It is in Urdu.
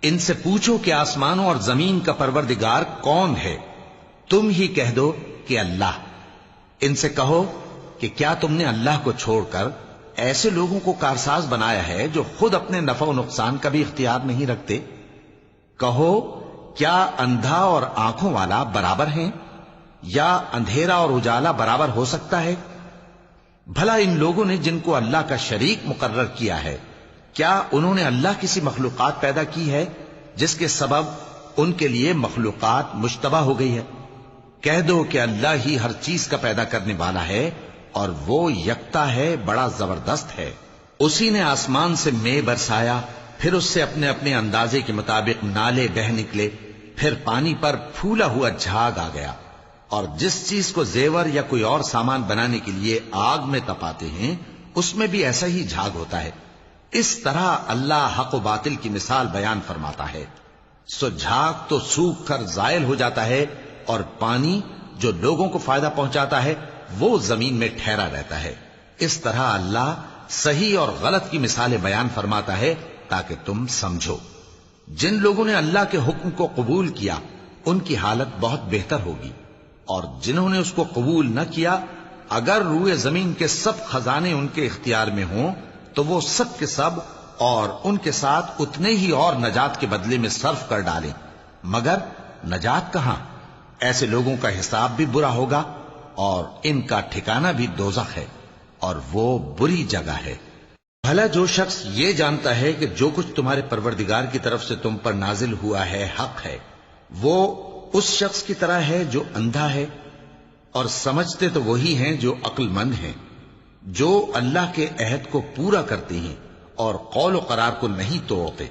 ان سے پوچھو کہ آسمانوں اور زمین کا پروردگار کون ہے؟ تم ہی کہہ دو کہ اللہ۔ ان سے کہو کہ کیا تم نے اللہ کو چھوڑ کر ایسے لوگوں کو کارساز بنایا ہے جو خود اپنے نفع و نقصان کا بھی اختیار نہیں رکھتے؟ کہو کیا اندھا اور آنکھوں والا برابر ہیں، یا اندھیرا اور اجالا برابر ہو سکتا ہے؟ بھلا ان لوگوں نے جن کو اللہ کا شریک مقرر کیا ہے، کیا انہوں نے اللہ کسی مخلوقات پیدا کی ہے جس کے سبب ان کے لیے مخلوقات مشتبہ ہو گئی ہے؟ کہہ دو کہ اللہ ہی ہر چیز کا پیدا کرنے والا ہے، اور وہ یکتا ہے، بڑا زبردست ہے۔ اسی نے آسمان سے مے برسایا، پھر اس سے اپنے اپنے اندازے کے مطابق نالے بہ نکلے، پھر پانی پر پھولا ہوا جھاگ آ گیا، اور جس چیز کو زیور یا کوئی اور سامان بنانے کے لیے آگ میں تپاتے ہیں اس میں بھی ایسا ہی جھاگ ہوتا ہے۔ اس طرح اللہ حق و باطل کی مثال بیان فرماتا ہے۔ سو جھاگ تو سوکھ کر زائل ہو جاتا ہے، اور پانی جو لوگوں کو فائدہ پہنچاتا ہے وہ زمین میں ٹھہرا رہتا ہے۔ اس طرح اللہ صحیح اور غلط کی مثالیں بیان فرماتا ہے تاکہ تم سمجھو۔ جن لوگوں نے اللہ کے حکم کو قبول کیا ان کی حالت بہت بہتر ہوگی، اور جنہوں نے اس کو قبول نہ کیا، اگر روئے زمین کے سب خزانے ان کے اختیار میں ہوں تو وہ سب کے سب اور ان کے ساتھ اتنے ہی اور نجات کے بدلے میں صرف کر ڈالیں، مگر نجات کہاں؟ ایسے لوگوں کا حساب بھی برا ہوگا، اور ان کا ٹھکانہ بھی دوزخ ہے، اور وہ بری جگہ ہے۔ بھلا جو شخص یہ جانتا ہے کہ جو کچھ تمہارے پروردگار کی طرف سے تم پر نازل ہوا ہے حق ہے، وہ اس شخص کی طرح ہے جو اندھا ہے؟ اور سمجھتے تو وہی ہیں جو عقل مند ہیں، جو اللہ کے عہد کو پورا کرتے ہیں اور قول و قرار کو نہیں توڑتے۔